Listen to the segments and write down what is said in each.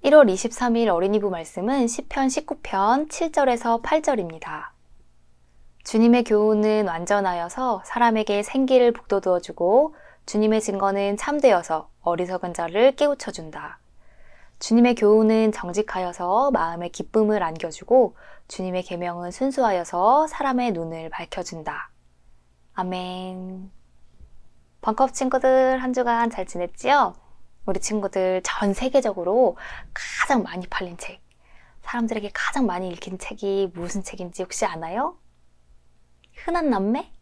1월 23일 어린이부 말씀은 시편 19편 7절에서 8절입니다. 주님의 교훈은 완전하여서 사람에게 생기를 북돋워주고 주님의 증거는 참되어서 어리석은 자를 깨우쳐준다. 주님의 교훈은 정직하여서 마음에 기쁨을 안겨주고 주님의 계명은 순수하여서 사람의 눈을 밝혀준다. 아멘. 벙커업 친구들 한 주간 잘 지냈지요? 우리 친구들 전 세계적으로 가장 많이 팔린 책, 사람들에게 가장 많이 읽힌 책이 무슨 책인지 혹시 아나요? 흔한 남매?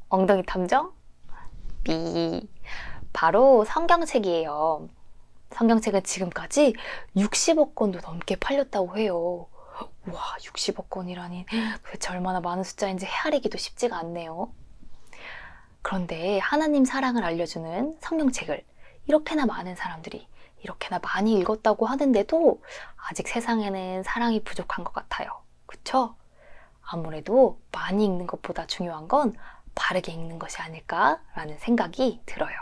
엉덩이 탐정? 삐. 바로 성경책이에요. 성경책은 지금까지 60억 권도 넘게 팔렸다고 해요. 와, 60억 권이라니 도대체 얼마나 많은 숫자인지 헤아리기도 쉽지가 않네요. 그런데 하나님 사랑을 알려주는 성경책을 이렇게나 많은 사람들이 이렇게나 많이 읽었다고 하는데도 아직 세상에는 사랑이 부족한 것 같아요. 그쵸? 아무래도 많이 읽는 것보다 중요한 건 바르게 읽는 것이 아닐까라는 생각이 들어요.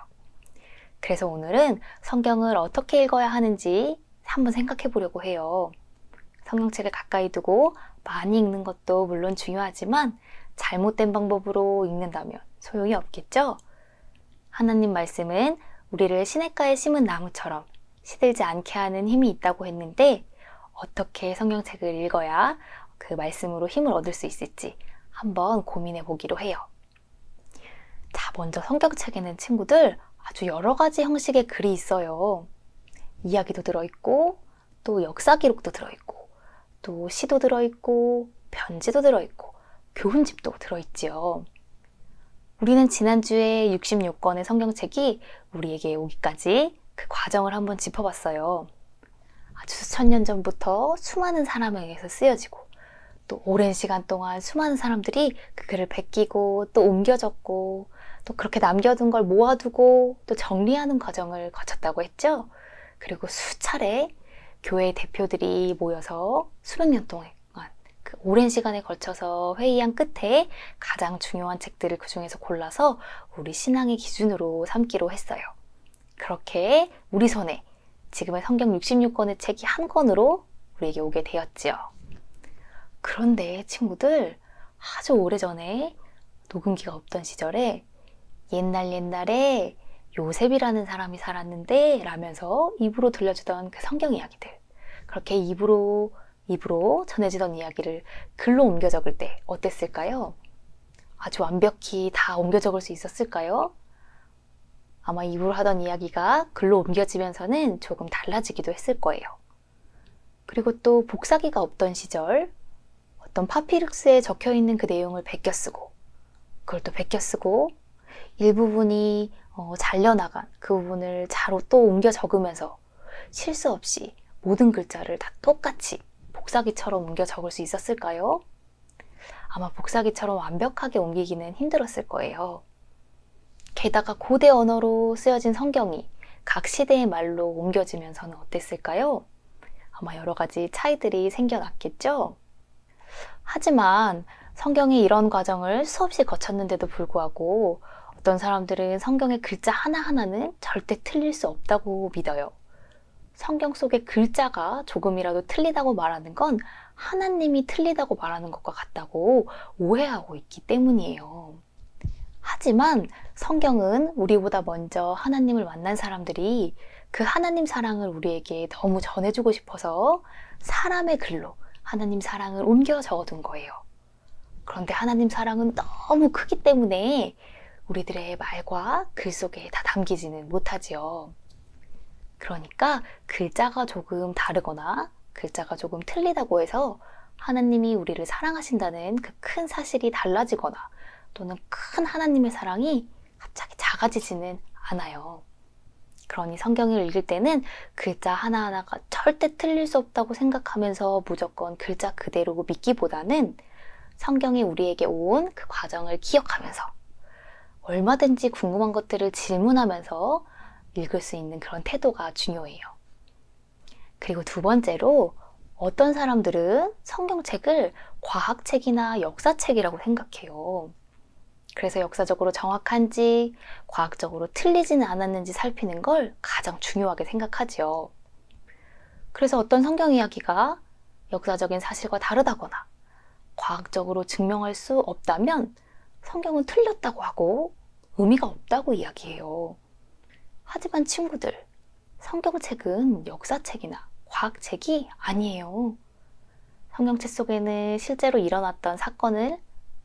그래서 오늘은 성경을 어떻게 읽어야 하는지 한번 생각해 보려고 해요. 성경책을 가까이 두고 많이 읽는 것도 물론 중요하지만 잘못된 방법으로 읽는다면 소용이 없겠죠? 하나님 말씀은 우리를 시냇가에 심은 나무처럼 시들지 않게 하는 힘이 있다고 했는데 어떻게 성경책을 읽어야 그 말씀으로 힘을 얻을 수 있을지 한번 고민해 보기로 해요. 자, 먼저 성경책에는 친구들 아주 여러 가지 형식의 글이 있어요. 이야기도 들어있고 또 역사 기록도 들어있고 또 시도 들어있고 편지도 들어있고 교훈집도 들어있지요. 우리는 지난주에 66권의 성경책이 우리에게 오기까지 그 과정을 한번 짚어봤어요. 아주 수천 년 전부터 수많은 사람에 의해서 쓰여지고 또 오랜 시간 동안 수많은 사람들이 그 글을 베끼고 또 옮겨 적고 또 그렇게 남겨둔 걸 모아두고 또 정리하는 과정을 거쳤다고 했죠. 그리고 수차례 교회 대표들이 모여서 수백 년 동안 그 오랜 시간에 걸쳐서 회의한 끝에 가장 중요한 책들을 그 중에서 골라서 우리 신앙의 기준으로 삼기로 했어요. 그렇게 우리 손에 지금의 성경 66권의 책이 한 권으로 우리에게 오게 되었지요. 그런데 친구들 아주 오래전에 녹음기가 없던 시절에 옛날에 요셉이라는 사람이 살았는데 라면서 입으로 들려주던 그 성경 이야기들, 그렇게 입으로 전해지던 이야기를 글로 옮겨 적을 때 어땠을까요? 아주 완벽히 다 옮겨 적을 수 있었을까요? 아마 입으로 하던 이야기가 글로 옮겨지면서는 조금 달라지기도 했을 거예요. 그리고 또 복사기가 없던 시절 어떤 파피루스에 적혀있는 그 내용을 베껴 쓰고 그걸 또 베껴 쓰고 일부분이 잘려나간 그 부분을 자로 또 옮겨 적으면서 실수 없이 모든 글자를 다 똑같이 복사기처럼 옮겨 적을 수 있었을까요? 아마 복사기처럼 완벽하게 옮기기는 힘들었을 거예요. 게다가 고대 언어로 쓰여진 성경이 각 시대의 말로 옮겨지면서는 어땠을까요? 아마 여러 가지 차이들이 생겨났겠죠? 하지만 성경이 이런 과정을 수없이 거쳤는데도 불구하고 어떤 사람들은 성경의 글자 하나하나는 절대 틀릴 수 없다고 믿어요. 성경 속의 글자가 조금이라도 틀리다고 말하는 건 하나님이 틀리다고 말하는 것과 같다고 오해하고 있기 때문이에요. 하지만 성경은 우리보다 먼저 하나님을 만난 사람들이 그 하나님 사랑을 우리에게 너무 전해주고 싶어서 사람의 글로 하나님 사랑을 옮겨 적어둔 거예요. 그런데 하나님 사랑은 너무 크기 때문에 우리들의 말과 글 속에 다 담기지는 못하지요. 그러니까 글자가 조금 다르거나 글자가 조금 틀리다고 해서 하나님이 우리를 사랑하신다는 그 큰 사실이 달라지거나 또는 큰 하나님의 사랑이 갑자기 작아지지는 않아요. 그러니 성경을 읽을 때는 글자 하나하나가 절대 틀릴 수 없다고 생각하면서 무조건 글자 그대로 믿기보다는 성경이 우리에게 온 그 과정을 기억하면서 얼마든지 궁금한 것들을 질문하면서 읽을 수 있는 그런 태도가 중요해요. 그리고 두 번째로 어떤 사람들은 성경책을 과학책이나 역사책이라고 생각해요. 그래서 역사적으로 정확한지 과학적으로 틀리지는 않았는지 살피는 걸 가장 중요하게 생각하지요. 그래서 어떤 성경 이야기가 역사적인 사실과 다르다거나 과학적으로 증명할 수 없다면 성경은 틀렸다고 하고 의미가 없다고 이야기해요. 하지만 친구들, 성경책은 역사책이나 과학책이 아니에요. 성경책 속에는 실제로 일어났던 사건을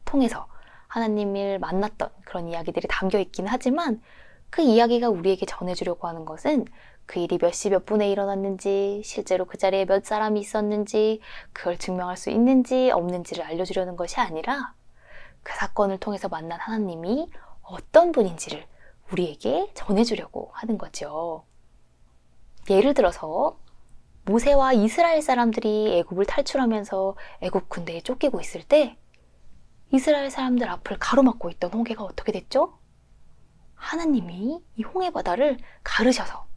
통해서 하나님을 만났던 그런 이야기들이 담겨 있긴 하지만 그 이야기가 우리에게 전해주려고 하는 것은 그 일이 몇 시 몇 분에 일어났는지, 실제로 그 자리에 몇 사람이 있었는지, 그걸 증명할 수 있는지 없는지를 알려주려는 것이 아니라 그 사건을 통해서 만난 하나님이 어떤 분인지를 우리에게 전해주려고 하는 거죠. 예를 들어서 모세와 이스라엘 사람들이 애굽을 탈출하면서 애굽 군대에 쫓기고 있을 때 이스라엘 사람들 앞을 가로막고 있던 홍해가 어떻게 됐죠? 하나님이 이 홍해 바다를 가르셔서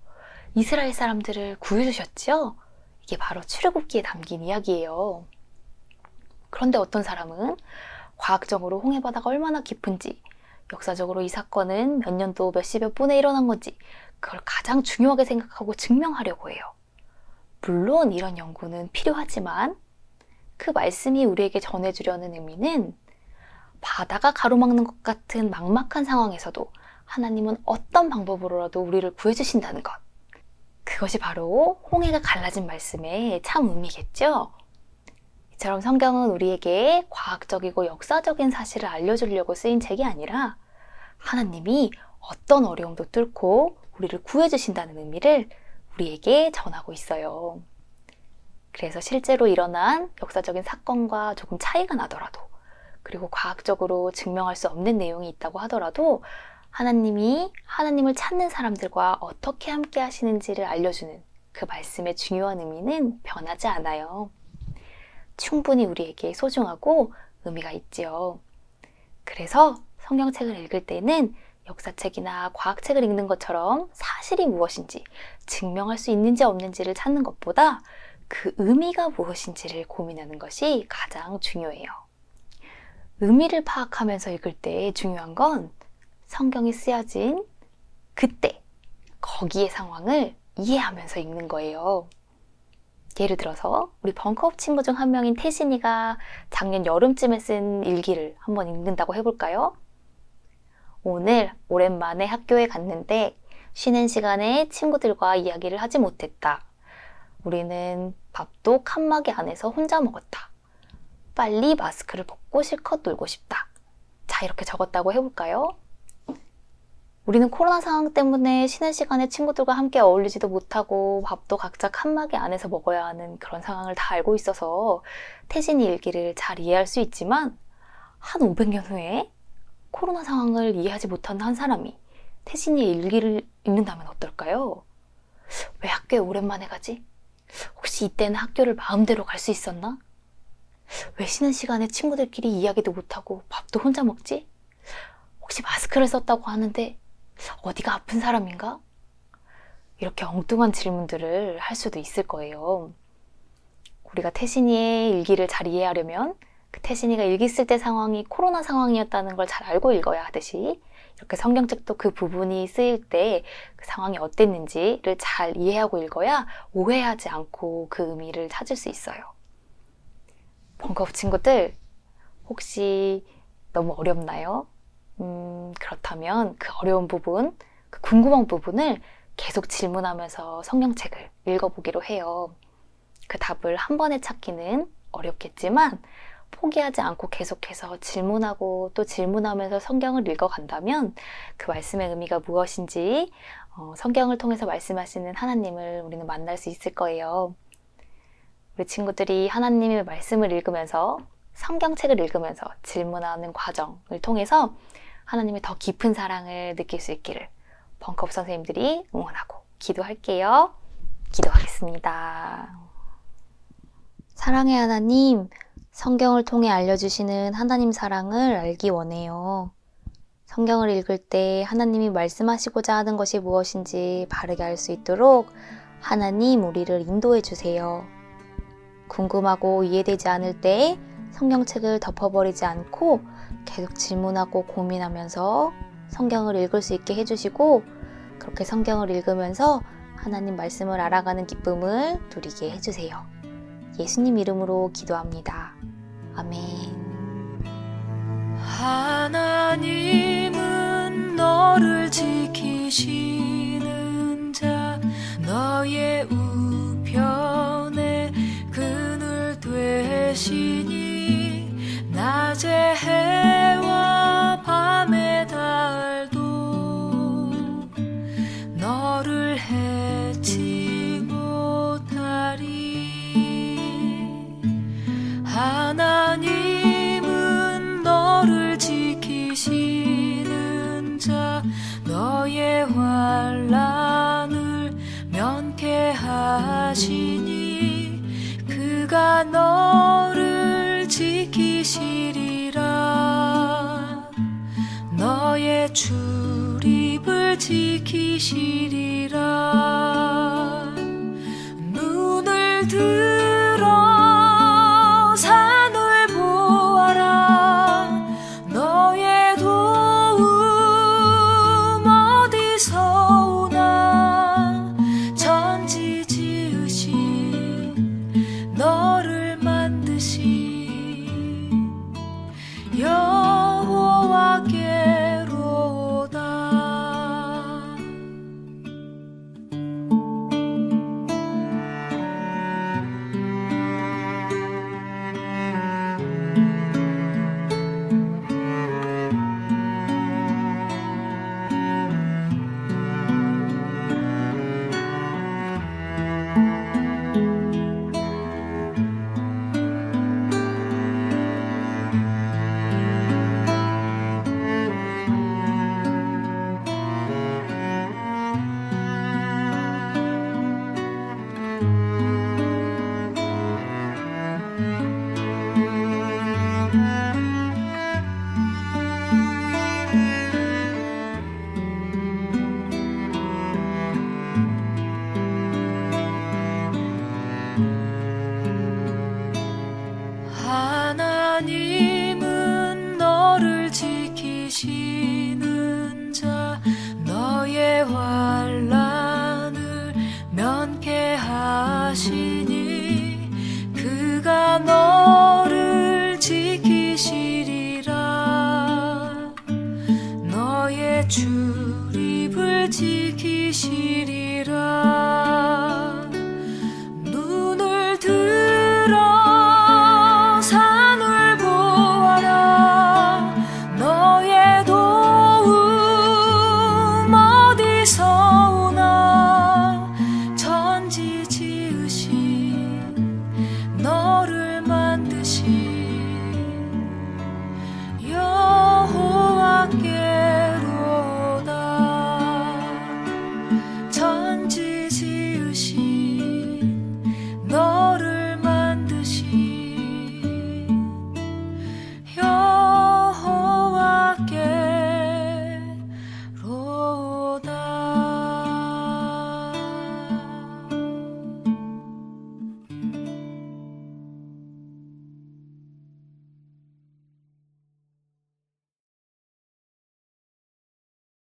이스라엘 사람들을 구해주셨지요? 이게 바로 출애굽기에 담긴 이야기예요. 그런데 어떤 사람은 과학적으로 홍해 바다가 얼마나 깊은지, 역사적으로 이 사건은 몇 년도 몇 시 몇 분에 일어난 건지 그걸 가장 중요하게 생각하고 증명하려고 해요. 물론 이런 연구는 필요하지만 그 말씀이 우리에게 전해주려는 의미는 바다가 가로막는 것 같은 막막한 상황에서도 하나님은 어떤 방법으로라도 우리를 구해주신다는 것. 그것이 바로 홍해가 갈라진 말씀의 참 의미겠죠? 이처럼 성경은 우리에게 과학적이고 역사적인 사실을 알려주려고 쓰인 책이 아니라 하나님이 어떤 어려움도 뚫고 우리를 구해주신다는 의미를 우리에게 전하고 있어요. 그래서 실제로 일어난 역사적인 사건과 조금 차이가 나더라도, 그리고 과학적으로 증명할 수 없는 내용이 있다고 하더라도 하나님이 하나님을 찾는 사람들과 어떻게 함께 하시는지를 알려주는 그 말씀의 중요한 의미는 변하지 않아요. 충분히 우리에게 소중하고 의미가 있지요. 그래서 성경책을 읽을 때는 역사책이나 과학책을 읽는 것처럼 사실이 무엇인지, 증명할 수 있는지 없는지를 찾는 것보다 그 의미가 무엇인지를 고민하는 것이 가장 중요해요. 의미를 파악하면서 읽을 때 중요한 건 성경이 쓰여진 그때, 거기의 상황을 이해하면서 읽는 거예요. 예를 들어서 우리 벙커업 친구 중 한 명인 태신이가 작년 여름쯤에 쓴 일기를 한번 읽는다고 해볼까요? 오늘 오랜만에 학교에 갔는데 쉬는 시간에 친구들과 이야기를 하지 못했다. 우리는 밥도 칸막이 안에서 혼자 먹었다. 빨리 마스크를 벗고 실컷 놀고 싶다. 자, 이렇게 적었다고 해볼까요? 우리는 코로나 상황 때문에 쉬는 시간에 친구들과 함께 어울리지도 못하고 밥도 각자 칸막이 안에서 먹어야 하는 그런 상황을 다 알고 있어서 태신이 일기를 잘 이해할 수 있지만 한 500년 후에 코로나 상황을 이해하지 못한 한 사람이 태신이의 일기를 읽는다면 어떨까요? 왜 학교에 오랜만에 가지? 혹시 이때는 학교를 마음대로 갈 수 있었나? 왜 쉬는 시간에 친구들끼리 이야기도 못하고 밥도 혼자 먹지? 혹시 마스크를 썼다고 하는데 어디가 아픈 사람인가? 이렇게 엉뚱한 질문들을 할 수도 있을 거예요. 우리가 태신이의 일기를 잘 이해하려면 그 태신이가 일기 쓸 때 상황이 코로나 상황이었다는 걸 잘 알고 읽어야 하듯이 이렇게 성경책도 그 부분이 쓰일 때 그 상황이 어땠는지를 잘 이해하고 읽어야 오해하지 않고 그 의미를 찾을 수 있어요. 벙커업 친구들, 혹시 너무 어렵나요? 그렇다면 그 어려운 부분, 그 궁금한 부분을 계속 질문하면서 성경책을 읽어보기로 해요. 그 답을 한 번에 찾기는 어렵겠지만 포기하지 않고 계속해서 질문하고 또 질문하면서 성경을 읽어간다면 그 말씀의 의미가 무엇인지 성경을 통해서 말씀하시는 하나님을 우리는 만날 수 있을 거예요. 우리 친구들이 하나님의 말씀을 읽으면서 성경책을 읽으면서 질문하는 과정을 통해서 하나님의 더 깊은 사랑을 느낄 수 있기를 벙커업 선생님들이 응원하고 기도할게요. 기도하겠습니다. 사랑의 하나님, 성경을 통해 알려주시는 하나님 사랑을 알기 원해요. 성경을 읽을 때 하나님이 말씀하시고자 하는 것이 무엇인지 바르게 알 수 있도록 하나님 우리를 인도해 주세요. 궁금하고 이해되지 않을 때 성경책을 덮어버리지 않고 계속 질문하고 고민하면서 성경을 읽을 수 있게 해주시고 그렇게 성경을 읽으면서 하나님 말씀을 알아가는 기쁨을 누리게 해주세요. 예수님 이름으로 기도합니다. 아멘. 하나님은 너를 지키시는 자, 너의 우편에 그늘 되시니 낮에 해와 밤의 달도 너를 해치 못하리. 하나님은 너를 지키시는 자, 너의 환난을 면케하시니 그가 너를 지키시리라. 너의 출입을 지키시리라. 눈을 들어 산을 보아라. 너의 도움 어디서 오나. 천지 지으신 너를 만드신 여호와께로다. 하나님은 너를 지키시는 자, 너의 환난을 면케하시니 그가 너를 지키시리라. 너의 출입을 지키시리라. 눈을 들어 산을 보아라. 너의 도움 어디서